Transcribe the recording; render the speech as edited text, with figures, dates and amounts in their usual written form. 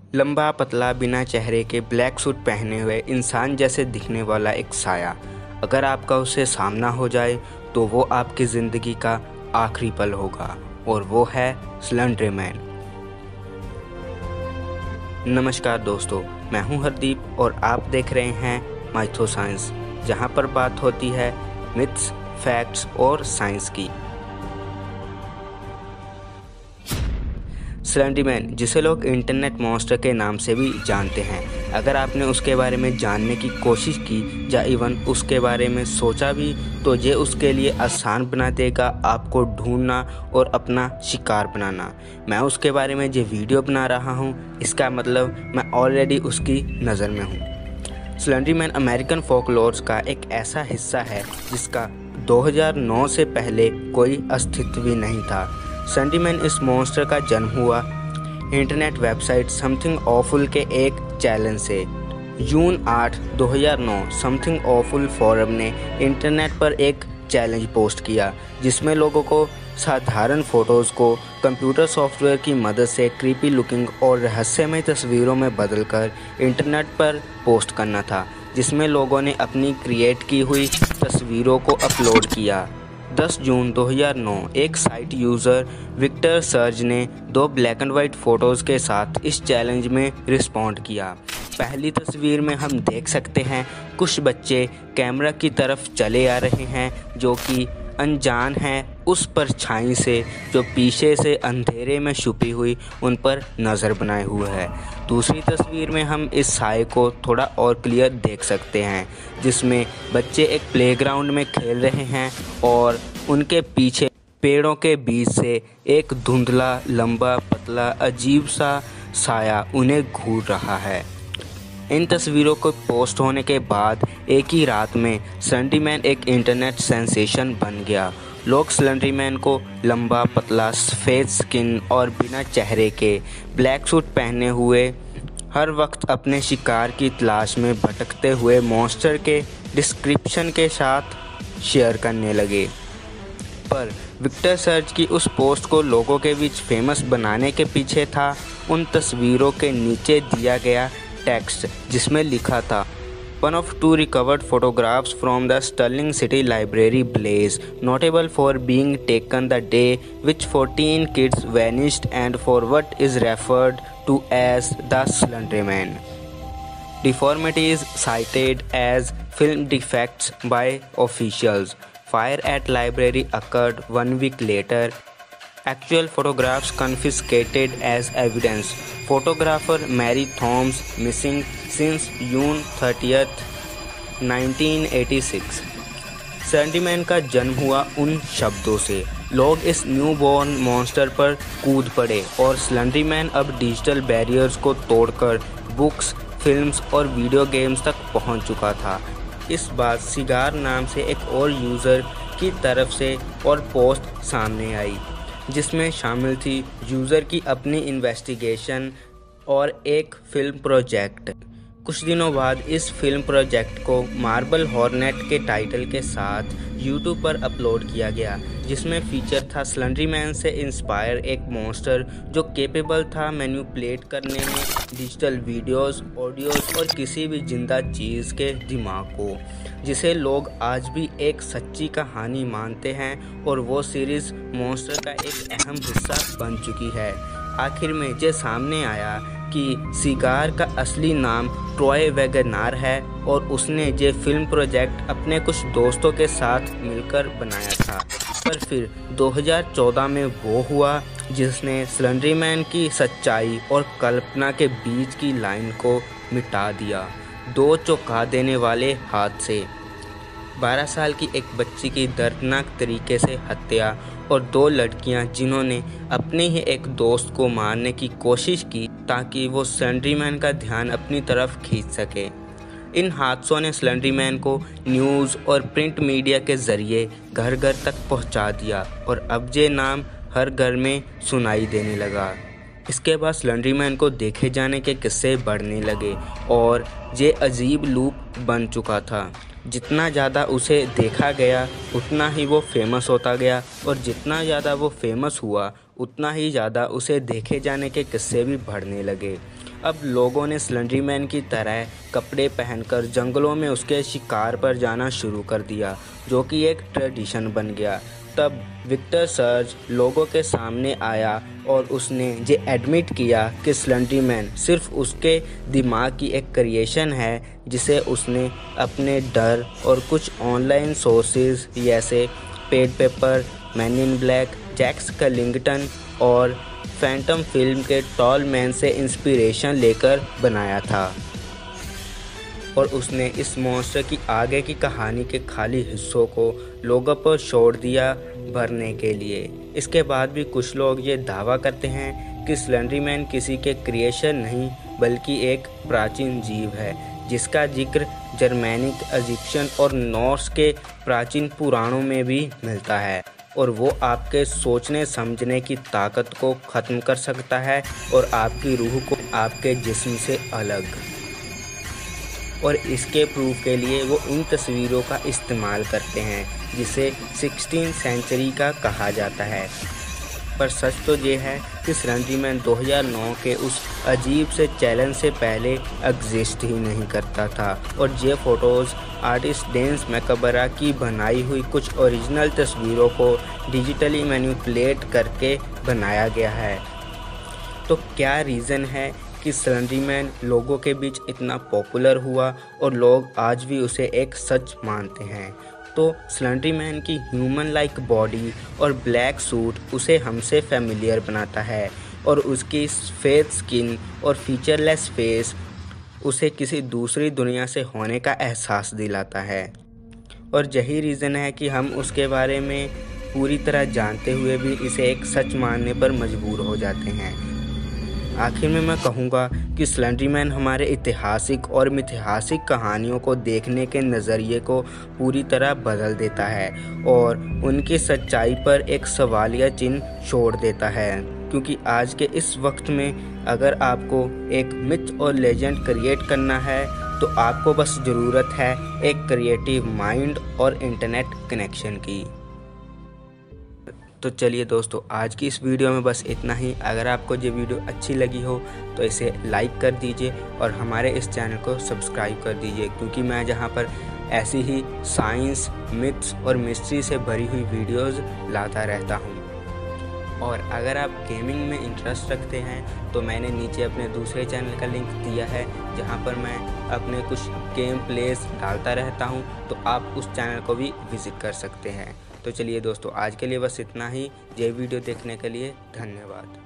लंबा पतला बिना चेहरे के ब्लैक सूट पहने हुए इंसान जैसे दिखने वाला एक साया। अगर आपका उससे सामना हो जाए तो वो आपकी ज़िंदगी का आखिरी पल होगा, और वो है स्लेंडर मैन। नमस्कार दोस्तों, मैं हूं हरदीप और आप देख रहे हैं माइथो साइंस, जहां पर बात होती है मिथ्स, फैक्ट्स और साइंस की। स्लेंडर मैन, जिसे लोग इंटरनेट मॉन्स्टर के नाम से भी जानते हैं, अगर आपने उसके बारे में जानने की कोशिश की या इवन उसके बारे में सोचा भी तो ये उसके लिए आसान बना देगा आपको ढूंढना और अपना शिकार बनाना। मैं उसके बारे में ये वीडियो बना रहा हूँ, इसका मतलब मैं ऑलरेडी उसकी नज़र में हूँ। स्लेंडर मैन अमेरिकन फोकलोर्स का एक ऐसा हिस्सा है जिसका 2009 से पहले कोई अस्तित्व भी नहीं था। स्लेंडर मैन इस मॉन्स्टर का जन्म हुआ इंटरनेट वेबसाइट समथिंग ऑफुल के एक चैलेंज से। जून 8, 2009 समथिंग ऑफुल फोरम ने इंटरनेट पर एक चैलेंज पोस्ट किया जिसमें लोगों को साधारण फ़ोटोज़ को कंप्यूटर सॉफ्टवेयर की मदद से क्रीपी लुकिंग और रहस्यमय तस्वीरों में बदलकर इंटरनेट पर पोस्ट करना था, जिसमें लोगों ने अपनी क्रिएट की हुई तस्वीरों को अपलोड किया। 10 जून 2009 एक साइट यूज़र विक्टर सर्ज ने 2 ब्लैक एंड वाइट फ़ोटोज़ के साथ इस चैलेंज में रिस्पॉन्ड किया। पहली तस्वीर में हम देख सकते हैं कुछ बच्चे कैमरा की तरफ चले आ रहे हैं जो कि अनजान हैं उस परछाई से जो पीछे से अंधेरे में छुपी हुई उन पर नज़र बनाए हुए है। दूसरी तस्वीर में हम इस साए को थोड़ा और क्लियर देख सकते हैं जिसमें बच्चे एक प्लेग्राउंड में खेल रहे हैं और उनके पीछे पेड़ों के बीच से एक धुंधला लंबा पतला अजीब सा साया उन्हें घूर रहा है। इन तस्वीरों को पोस्ट होने के बाद एक ही रात में स्लेंडर मैन एक इंटरनेट सेंसेशन बन गया। लोग स्लेंडर मैन को लंबा पतला सफ़ेद स्किन और बिना चेहरे के ब्लैक सूट पहने हुए हर वक्त अपने शिकार की तलाश में भटकते हुए मॉन्स्टर के डिस्क्रिप्शन के साथ शेयर करने लगे। पर विक्टर सर्ज की उस पोस्ट को लोगों के बीच फेमस बनाने के पीछे था उन तस्वीरों के नीचे दिया गया टेक्स्ट जिसमें लिखा था, One of 2 recovered photographs from the Sterling City Library blaze, notable for being taken the day which 14 kids vanished and for what is referred to as the Slender Man. Deformities cited as film defects by officials. Fire at library occurred 1 week later. Actual photographs confiscated as evidence. Photographer Mary Thoms missing since June 30th, 1986. Slender man का जन्म हुआ उन शब्दों से। लोग इस newborn monster पर कूद पड़े और स्लेंडर मैन अब डिजिटल बैरियर्स को तोड़कर बुक्स, फिल्म्स और वीडियो गेम्स तक पहुंच चुका था। इस बात सिगार नाम से एक और यूज़र की तरफ से और पोस्ट सामने आई जिसमें शामिल थी यूज़र की अपनी इन्वेस्टिगेशन और एक फिल्म प्रोजेक्ट। कुछ दिनों बाद इस फिल्म प्रोजेक्ट को मार्बल हॉर्नेट के टाइटल के साथ यूट्यूब पर अपलोड किया गया, जिसमें फीचर था स्लेंडर मैन से इंस्पायर एक मॉन्स्टर जो कैपेबल था मैनिपुलेट करने में डिजिटल वीडियोस, ऑडियोज और किसी भी जिंदा चीज़ के दिमाग को, जिसे लोग आज भी एक सच्ची कहानी मानते हैं और वो सीरीज़ मॉन्स्टर का एक अहम हिस्सा बन चुकी है। आखिर में ये सामने आया कि सिगार का असली नाम ट्रॉय वैगनार है और उसने ये फिल्म प्रोजेक्ट अपने कुछ दोस्तों के साथ मिलकर बनाया था। पर फिर 2014 में वो हुआ जिसने स्लेंडर मैन की सच्चाई और कल्पना के बीच की लाइन को मिटा दिया। 2 चौंका देने वाले हादसे, 12 साल की एक बच्ची की दर्दनाक तरीके से हत्या और 2 लड़कियां जिन्होंने अपने ही एक दोस्त को मारने की कोशिश की ताकि वो स्लेंडर मैन का ध्यान अपनी तरफ खींच सके। इन हादसों ने स्लेंडर मैन को न्यूज़ और प्रिंट मीडिया के ज़रिए घर घर तक पहुंचा दिया और अब ये नाम हर घर में सुनाई देने लगा। इसके बाद स्लेंडर मैन को देखे जाने के किस्से बढ़ने लगे और ये अजीब लूप बन चुका था। जितना ज़्यादा उसे देखा गया उतना ही वो फेमस होता गया और जितना ज़्यादा वो फेमस हुआ उतना ही ज़्यादा उसे देखे जाने के किस्से भी बढ़ने लगे। अब लोगों ने स्लेंडरमैन की तरह कपड़े पहनकर जंगलों में उसके शिकार पर जाना शुरू कर दिया, जो कि एक ट्रेडिशन बन गया। तब विक्टर सर्ज लोगों के सामने आया और उसने ये एडमिट किया कि स्लेंडरमैन सिर्फ उसके दिमाग की एक क्रिएशन है, जिसे उसने अपने डर और कुछ ऑनलाइन सोर्सेज जैसे paid paper, man in black, Jack Skellington और फैंटम फिल्म के टॉल मैन से इंस्पिरेशन लेकर बनाया था। और उसने इस मॉन्स्टर की आगे की कहानी के खाली हिस्सों को लोगों पर छोड़ दिया भरने के लिए। इसके बाद भी कुछ लोग ये दावा करते हैं कि स्लेंडरमैन किसी के क्रिएशन नहीं बल्कि एक प्राचीन जीव है, जिसका जिक्र जर्मैनिक, इजिप्शियन और नॉर्स के प्राचीन पुराणों में भी मिलता है, और वो आपके सोचने समझने की ताकत को ख़त्म कर सकता है और आपकी रूह को आपके जिस्म से अलग। और इसके प्रूफ के लिए वो इन तस्वीरों का इस्तेमाल करते हैं, जिसे 16th सेंचुरी का कहा जाता है। पर सच तो ये है कि स्लेंडरमैन 2009 के उस अजीब से चैलेंज से पहले एग्जिस्ट ही नहीं करता था, और ये फ़ोटोज़ आर्टिस्ट डेंस मैकबरा की बनाई हुई कुछ ओरिजिनल तस्वीरों को डिजिटली मैनिपुलेट करके बनाया गया है। तो क्या रीज़न है कि स्लेंडरमैन लोगों के बीच इतना पॉपुलर हुआ और लोग आज भी उसे एक सच मानते हैं? तो स्लेंडरमैन की ह्यूमन लाइक बॉडी और ब्लैक सूट उसे हमसे फेमिलियर बनाता है, और उसकी सफ़ेद स्किन और फीचरलेस फेस उसे किसी दूसरी दुनिया से होने का एहसास दिलाता है। और यही रीज़न है कि हम उसके बारे में पूरी तरह जानते हुए भी इसे एक सच मानने पर मजबूर हो जाते हैं। आखिर में मैं कहूँगा कि स्लेंडरमैन हमारे ऐतिहासिक और मिथहासिक कहानियों को देखने के नज़रिए को पूरी तरह बदल देता है और उनकी सच्चाई पर एक सवालिया चिन्ह छोड़ देता है, क्योंकि आज के इस वक्त में अगर आपको एक मिथ और लेजेंड क्रिएट करना है तो आपको बस ज़रूरत है एक क्रिएटिव माइंड और इंटरनेट कनेक्शन की। तो चलिए दोस्तों, आज की इस वीडियो में बस इतना ही। अगर आपको ये वीडियो अच्छी लगी हो तो इसे लाइक कर दीजिए और हमारे इस चैनल को सब्सक्राइब कर दीजिए, क्योंकि मैं जहां पर ऐसी ही साइंस, मिथ्स और मिस्ट्री से भरी हुई वीडियोस लाता रहता हूं। और अगर आप गेमिंग में इंटरेस्ट रखते हैं तो मैंने नीचे अपने दूसरे चैनल का लिंक दिया है, जहां पर मैं अपने कुछ गेम प्लेस डालता रहता हूं, तो आप उस चैनल को भी विज़िट कर सकते हैं। तो चलिए दोस्तों, आज के लिए बस इतना ही। ये वीडियो देखने के लिए धन्यवाद।